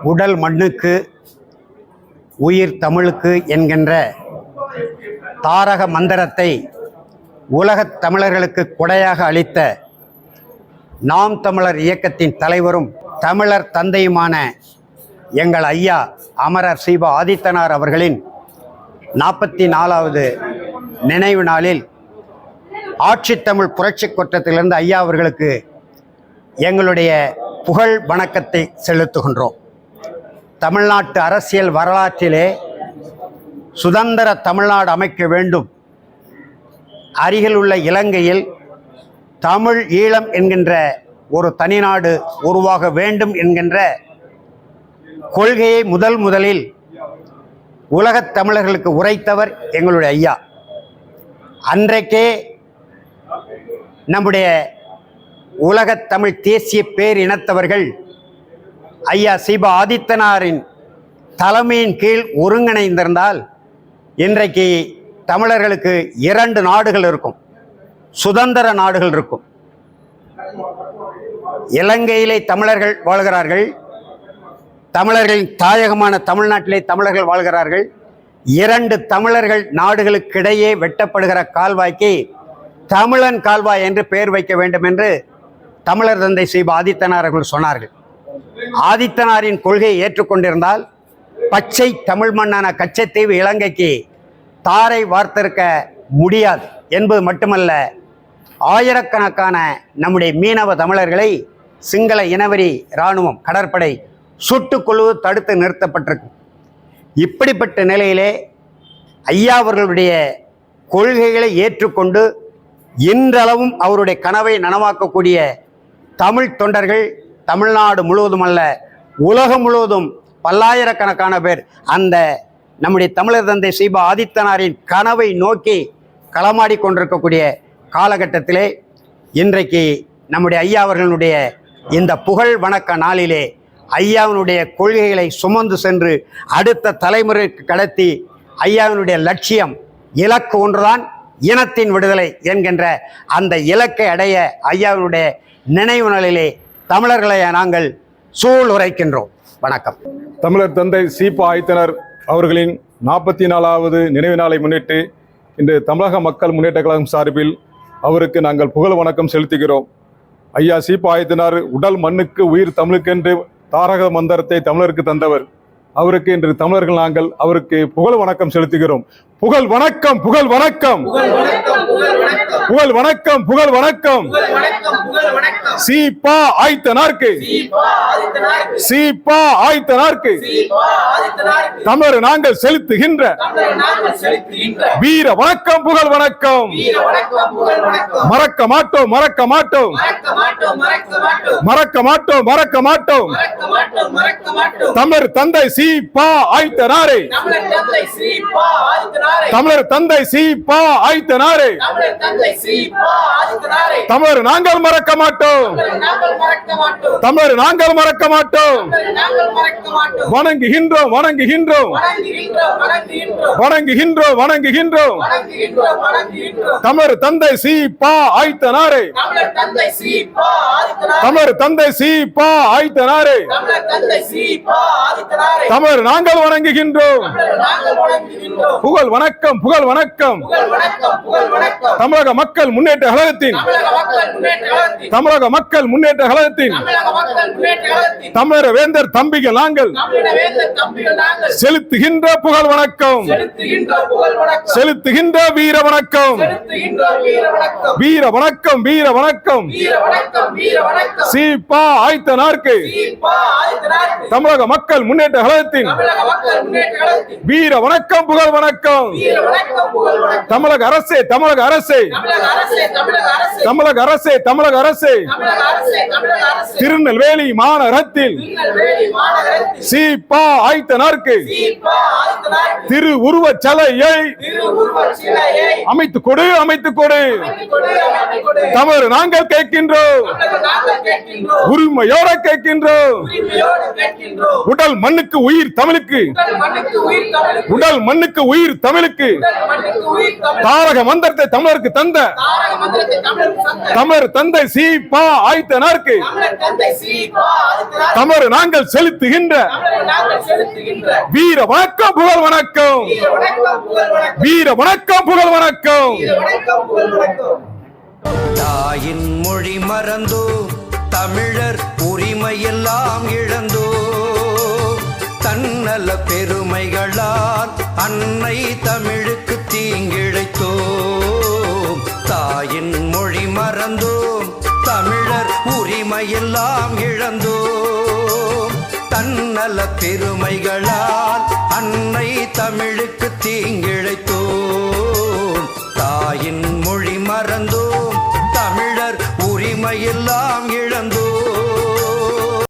உடல் மண்ணுக்கு உயிர் தமிழுக்கு என்கின்ற தாரக மந்திரத்தை உலகத் தமிழர்களுக்கு கொடையாக அளித்த நாம் தமிழர் இயக்கத்தின் தலைவரும் தமிழர் தந்தையுமான எங்கள் ஐயா அமரர் சீபா ஆதித்தனார் அவர்களின் 44வது நினைவு நாளில் ஆட்சித்தமிழ் புரட்சி கோட்டத்திலிருந்து ஐயா அவர்களுக்கு எங்களுடைய புகழ் வணக்கத்தை செலுத்துகின்றோம். தமிழ்நாட்டு அரசியல் வரலாற்றிலே சுதந்திர தமிழ்நாடு அமைக்க வேண்டும், அருகில் உள்ள இலங்கையில் தமிழ் ஈழம் என்கின்ற ஒரு தனிநாடு உருவாக வேண்டும் என்கின்ற கொள்கையை முதலில் உலகத் தமிழர்களுக்கு உரைத்தவர் எங்களுடைய ஐயா. அன்றைக்கே நம்முடைய உலகத் தமிழ் தேசிய பேரினத்தவர்கள் ஐயா சீபா ஆதித்தனாரின் தலைமையின் கீழ் ஒருங்கிணைந்திருந்தால் இன்றைக்கு தமிழர்களுக்கு 2 நாடுகள் இருக்கும், சுதந்திர நாடுகள் இருக்கும். இலங்கையிலே தமிழர்கள் வாழ்கிறார்கள், தமிழர்களின் தாயகமான தமிழ்நாட்டிலே தமிழர்கள் வாழ்கிறார்கள். 2 தமிழர்கள் நாடுகளுக்கிடையே வெட்டப்படுகிற கால்வாய்க்கு தமிழன் கால்வாய் என்று பெயர் வைக்க வேண்டும் என்று தமிழர் தந்தை சீபா ஆதித்தனார் அவர்கள் சொன்னார்கள். ஆதித்தனாரின் கொள்கையை ஏற்றுக்கொண்டிருந்தால் பச்சை தமிழ் மண்ணான கச்சத்தீவு இலங்கைக்கு தாரை வார்த்திருக்க முடியாது என்பது மட்டுமல்ல, ஆயிரக்கணக்கான நம்முடைய மீனவ தமிழர்களை சிங்கள இனவெறி இராணுவம் கடற்படை சுட்டுக்கொள்வது தடுத்து நிறுத்தப்பட்டிருக்கு. இப்படிப்பட்ட நிலையிலே ஐயா அவர்களுடைய கொள்கைகளை ஏற்றுக்கொண்டு இன்றளவும் அவருடைய கனவை நனவாக்கக்கூடிய தமிழ் தொண்டர்கள் தமிழ்நாடு முழுவதும் அல்ல, உலகம் முழுவதும் பல்லாயிரக்கணக்கான பேர் அந்த நம்முடைய தமிழர் தந்தை சீபா ஆதித்தனாரின் கனவை நோக்கி களமாடி கொண்டிருக்கக்கூடிய காலகட்டத்திலே இன்றைக்கு நம்முடைய ஐயா அவர்களுடைய இந்த புகழ் வணக்க நாளிலே ஐயாவினுடைய கொள்கைகளை சுமந்து சென்று அடுத்த தலைமுறைக்கு கடத்தி ஐயாவினுடைய லட்சியம் இலக்கு ஒன்றுதான், இனத்தின் விடுதலை என்கின்ற அந்த இலக்கை அடைய ஐயாவினுடைய நினைவு நாளிலே தமிழர்களை நாங்கள் சூழ் உரைக்கின்றோம். வணக்கம். தமிழர் தந்தை சீபா ஆதித்தனார் அவர்களின் 44வது நினைவு நாளை முன்னிட்டு இன்று தமிழக மக்கள் முன்னேற்ற கழகம் சார்பில் அவருக்கு நாங்கள் புகழ் வணக்கம் செலுத்துகிறோம். ஐயா சீபா ஆதித்தனார் உடல் மண்ணுக்கு உயிர் தமிழுக்கு என்று தாரக மந்திரத்தை தமிழருக்கு தந்தவர். அவருக்கு இன்று தமிழர்கள் நாங்கள் அவருக்கு புகழ் வணக்கம் செலுத்துகிறோம். புகழ் வணக்கம், புகழ் வணக்கம், புகழ் வணக்கம், புகழ் வணக்கம். சீபா ஆதித்தனாருக்கு, சீபா ஆதித்தனாருக்கு தமிழர் நாங்கள் செலுத்துகின்ற வீர வணக்கம், புகழ் வணக்கம். மறக்க மாட்டோம், மறக்க மாட்டோம், மறக்க மாட்டோம், மறக்க மாட்டோம். தமிழர் தந்தை சீபா ஆதித்தனாரே, தமிழர் தந்தை சீபா ஆதித்தனாரே தமிழர் நாங்கள் மறக்க மாட்டோம், தமிழர் நாங்கள் மறக்க மாட்டோம். வணங்குகின்றோம், வணங்குகின்றோம், வணங்குகின்றோம், வணங்குகின்றோம். தமிழர் தந்தை சீபா ஆதித்தனாரே, தமிழர் தந்தை சீபா ஆதித்தனாரே தமிழர் நாங்கள் வணங்குகின்றோம். புகழ் வணக்கம், புகழ் வணக்கம். தமிழக மக்கள் முன்னேற்ற கழகத்தின், தமிழக மக்கள் முன்னேற்ற கழகத்தின் தமிழர் வேந்தர் தம்பிகள் நாங்கள் செலுத்துகின்ற புகழ் வணக்கம், செலுத்துகின்ற வீர வணக்கம், வீர வணக்கம், வீர வணக்கம். சீபா ஆதித்தனாருக்கு தமிழக மக்கள் முன்னேற்ற கழகத்தின் வீர வணக்கம், புகழ் வணக்கம். தமிழக அரசே, தமிழக அரசே, தமிழக அரசே, தமிழக அரசே. திருநெல்வேலி மாநகரத்தில் சீபா ஆதித்தனாருக்கு திரு உருவச் சிலையை அமைத்துக் கொடு, அமைத்துக் கொடு. தமிழர் நாங்கள் கேட்கின்றோம், உரிமையோட கேட்கின்றோம். கேட்கின்றோம். உடல் மண்ணுக்கு உயிர் தமிழுக்கு, உடல் மண்ணுக்கு உயிர் தமிழுக்கு, உடல் மண்ணுக்கு உயிர் தமிழுக்கு, உடல் மண்ணுக்கு உயிர் தமிழுக்கு, தாரக மந்திரத்தை தமிழருக்கு தந்த தாரக மந்திரத்தை தமிழருக்கு தந்த தமிழர் தந்தை சீபா ஆதித்தனாருக்கு தமிழர் தந்தை சீபா ஆதித்தனார் தமிழர் நாங்கள் செலுத்துகின்ற தமிழரை நாங்கள் செலுத்துகின்ற வீர வணக்கம் புகழ் வணக்கம், வீர வணக்கம் புகழ் வணக்கம், வீர வணக்கம் புகழ் வணக்கம். வீர வணக்கம் புகழ் வணக்கம். தாயின் மொழி மறந்தோ, தமிழர் உரிமையெல்லாம் இழந்தோ, தன்னல பெருமைகளால் அன்னை தமிழுக்கு தீங்கிழைத்தோ. தாயின் மொழி மறந்தோ, தமிழர் உரிமையெல்லாம் இழந்தோ, தன்னல பெருமைகளால் அன்னை தமிழுக்கு தீங்கிழைத்தோ. தாயின் மொழி மறந்தோ, தமிழர் உரிமையெல்லாம் இழந்தோ,